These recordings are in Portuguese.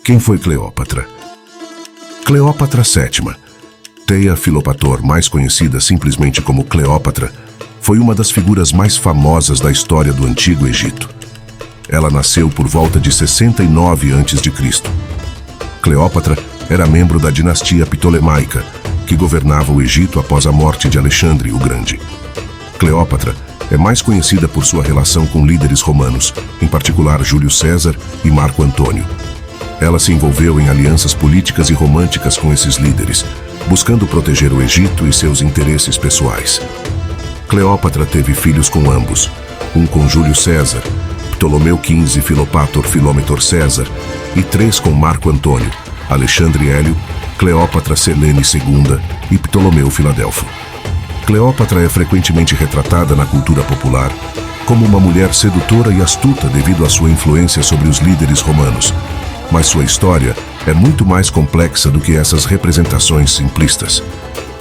Quem foi Cleópatra? Cleópatra VII, Theia Philopator, mais conhecida simplesmente como Cleópatra, foi uma das figuras mais famosas da história do Antigo Egito. Ela nasceu por volta de 69 a.C. Cleópatra era membro da dinastia Ptolemaica, que governava o Egito após a morte de Alexandre o Grande. Cleópatra é mais conhecida por sua relação com líderes romanos, em particular Júlio César e Marco Antônio. Ela se envolveu em alianças políticas e românticas com esses líderes, buscando proteger o Egito e seus interesses pessoais. Cleópatra teve filhos com ambos, um com Júlio César, Ptolomeu XV Filopator Filômetor César, e 3 com Marco Antônio, Alexandre Hélio, Cleópatra Selene II e Ptolomeu Filadelfo. Cleópatra é frequentemente retratada na cultura popular como uma mulher sedutora e astuta devido à sua influência sobre os líderes romanos, mas sua história é muito mais complexa do que essas representações simplistas.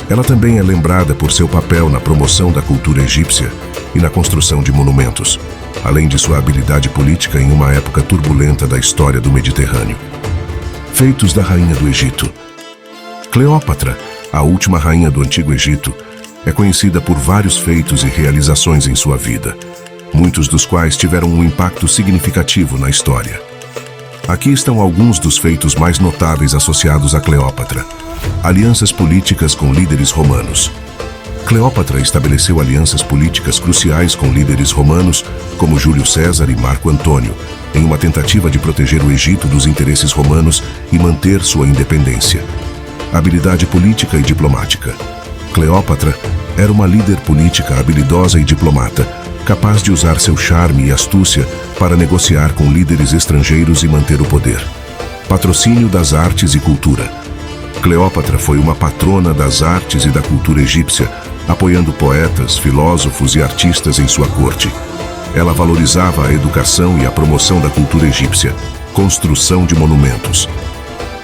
Ela também é lembrada por seu papel na promoção da cultura egípcia e na construção de monumentos, além de sua habilidade política em uma época turbulenta da história do Mediterrâneo. Feitos da Rainha do Egito. Cleópatra, a última rainha do Antigo Egito, é conhecida por vários feitos e realizações em sua vida, muitos dos quais tiveram um impacto significativo na história. Aqui estão alguns dos feitos mais notáveis associados a Cleópatra. Alianças políticas com líderes romanos. Cleópatra estabeleceu alianças políticas cruciais com líderes romanos, como Júlio César e Marco Antônio, em uma tentativa de proteger o Egito dos interesses romanos e manter sua independência. Habilidade política e diplomática. Cleópatra era uma líder política habilidosa e diplomata, capaz de usar seu charme e astúcia para negociar com líderes estrangeiros e manter o poder. Patrocínio das artes e cultura. Cleópatra foi uma patrona das artes e da cultura egípcia, apoiando poetas, filósofos e artistas em sua corte. Ela valorizava a educação e a promoção da cultura egípcia, construção de monumentos.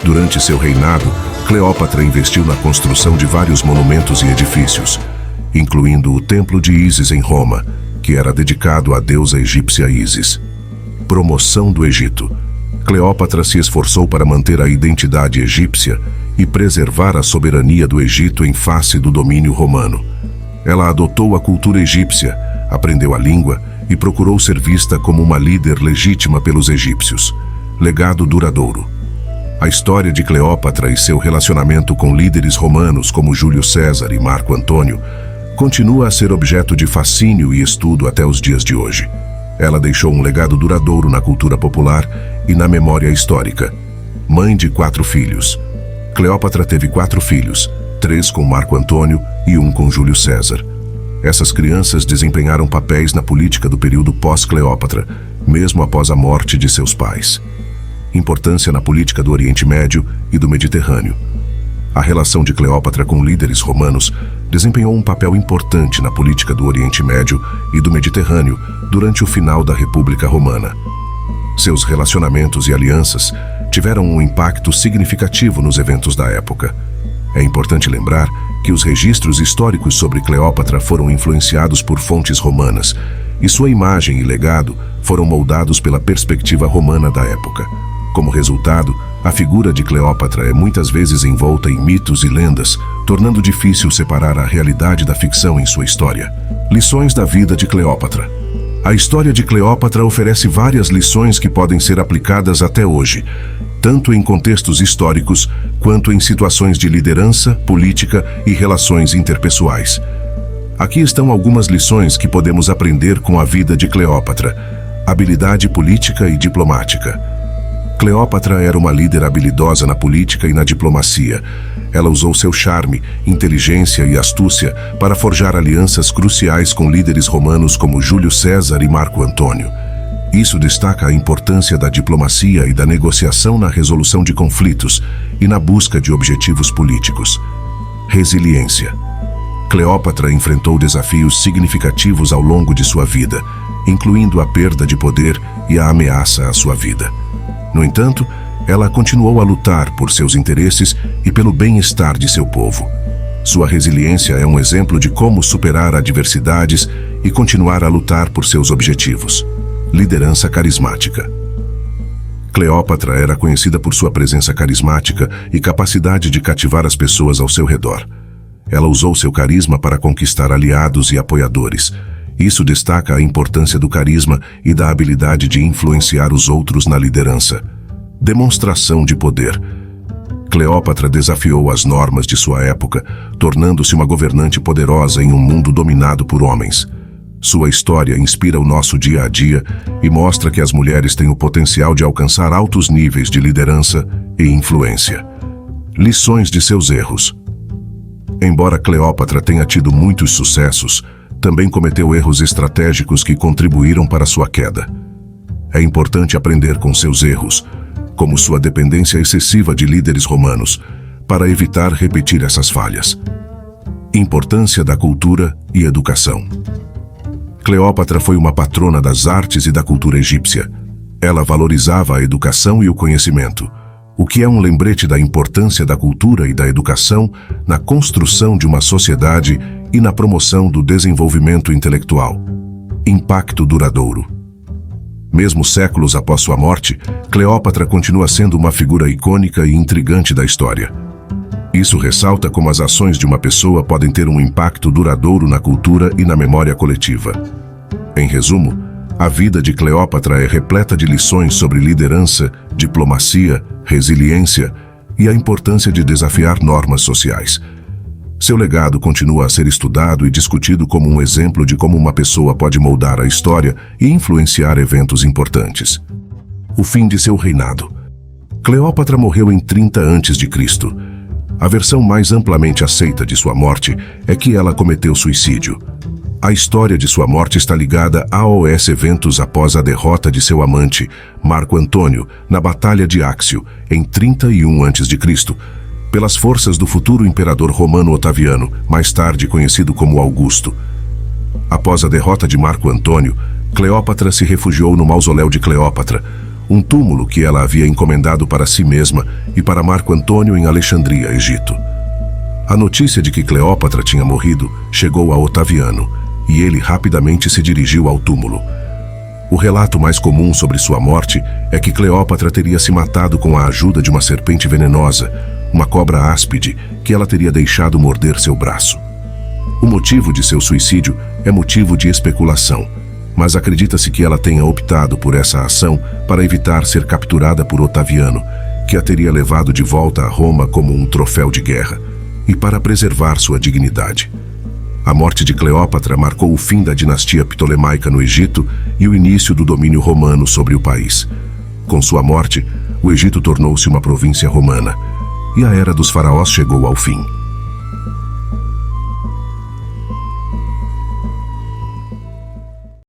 Durante seu reinado, Cleópatra investiu na construção de vários monumentos e edifícios, incluindo o Templo de Ísis em Roma, que era dedicado à deusa egípcia Ísis. Promoção do Egito. Cleópatra se esforçou para manter a identidade egípcia e preservar a soberania do Egito em face do domínio romano. Ela adotou a cultura egípcia, aprendeu a língua e procurou ser vista como uma líder legítima pelos egípcios. Legado duradouro. A história de Cleópatra e seu relacionamento com líderes romanos como Júlio César e Marco Antônio continua a ser objeto de fascínio e estudo até os dias de hoje. Ela deixou um legado duradouro na cultura popular e na memória histórica. Mãe de 4 filhos. Cleópatra teve 4 filhos, 3 com Marco Antônio e 1 com Júlio César. Essas crianças desempenharam papéis na política do período pós-Cleópatra, mesmo após a morte de seus pais. Importância na política do Oriente Médio e do Mediterrâneo. A relação de Cleópatra com líderes romanos desempenhou um papel importante na política do Oriente Médio e do Mediterrâneo durante o final da República Romana. Seus relacionamentos e alianças tiveram um impacto significativo nos eventos da época. É importante lembrar que os registros históricos sobre Cleópatra foram influenciados por fontes romanas, e sua imagem e legado foram moldados pela perspectiva romana da época. Como resultado, a figura de Cleópatra é muitas vezes envolta em mitos e lendas, tornando difícil separar a realidade da ficção em sua história. Lições da vida de Cleópatra. A história de Cleópatra oferece várias lições que podem ser aplicadas até hoje, tanto em contextos históricos quanto em situações de liderança, política e relações interpessoais. Aqui estão algumas lições que podemos aprender com a vida de Cleópatra. Habilidade política e diplomática. Cleópatra era uma líder habilidosa na política e na diplomacia. Ela usou seu charme, inteligência e astúcia para forjar alianças cruciais com líderes romanos como Júlio César e Marco Antônio. Isso destaca a importância da diplomacia e da negociação na resolução de conflitos e na busca de objetivos políticos. Resiliência. Cleópatra enfrentou desafios significativos ao longo de sua vida, incluindo a perda de poder e a ameaça à sua vida. No entanto, ela continuou a lutar por seus interesses e pelo bem-estar de seu povo. Sua resiliência é um exemplo de como superar adversidades e continuar a lutar por seus objetivos. Liderança carismática. Cleópatra era conhecida por sua presença carismática e capacidade de cativar as pessoas ao seu redor. Ela usou seu carisma para conquistar aliados e apoiadores. Isso destaca a importância do carisma e da habilidade de influenciar os outros na liderança. Demonstração de poder. Cleópatra desafiou as normas de sua época, tornando-se uma governante poderosa em um mundo dominado por homens. Sua história inspira o nosso dia a dia e mostra que as mulheres têm o potencial de alcançar altos níveis de liderança e influência. Lições de seus erros. Embora Cleópatra tenha tido muitos sucessos, também cometeu erros estratégicos que contribuíram para sua queda. É importante aprender com seus erros, como sua dependência excessiva de líderes romanos, para evitar repetir essas falhas. Importância da cultura e educação. Cleópatra foi uma patrona das artes e da cultura egípcia. Ela valorizava a educação e o conhecimento, o que é um lembrete da importância da cultura e da educação na construção de uma sociedade e na promoção do desenvolvimento intelectual. Impacto duradouro. Mesmo séculos após sua morte, Cleópatra continua sendo uma figura icônica e intrigante da história. Isso ressalta como as ações de uma pessoa podem ter um impacto duradouro na cultura e na memória coletiva. Em resumo, a vida de Cleópatra é repleta de lições sobre liderança, diplomacia, resiliência e a importância de desafiar normas sociais. Seu legado continua a ser estudado e discutido como um exemplo de como uma pessoa pode moldar a história e influenciar eventos importantes. O fim de seu reinado. Cleópatra morreu em 30 a.C. A versão mais amplamente aceita de sua morte é que ela cometeu suicídio. A história de sua morte está ligada aos eventos após a derrota de seu amante, Marco Antônio, na Batalha de Áxio, em 31 a.C., pelas forças do futuro imperador romano Otaviano, mais tarde conhecido como Augusto. Após a derrota de Marco Antônio, Cleópatra se refugiou no mausoléu de Cleópatra, um túmulo que ela havia encomendado para si mesma e para Marco Antônio em Alexandria, Egito. A notícia de que Cleópatra tinha morrido chegou a Otaviano, e ele rapidamente se dirigiu ao túmulo. O relato mais comum sobre sua morte é que Cleópatra teria se matado com a ajuda de uma serpente venenosa, uma cobra áspide, que ela teria deixado morder seu braço. O motivo de seu suicídio é motivo de especulação, mas acredita-se que ela tenha optado por essa ação para evitar ser capturada por Otaviano, que a teria levado de volta a Roma como um troféu de guerra, e para preservar sua dignidade. A morte de Cleópatra marcou o fim da dinastia ptolemaica no Egito e o início do domínio romano sobre o país. Com sua morte, o Egito tornou-se uma província romana, e a era dos faraós chegou ao fim.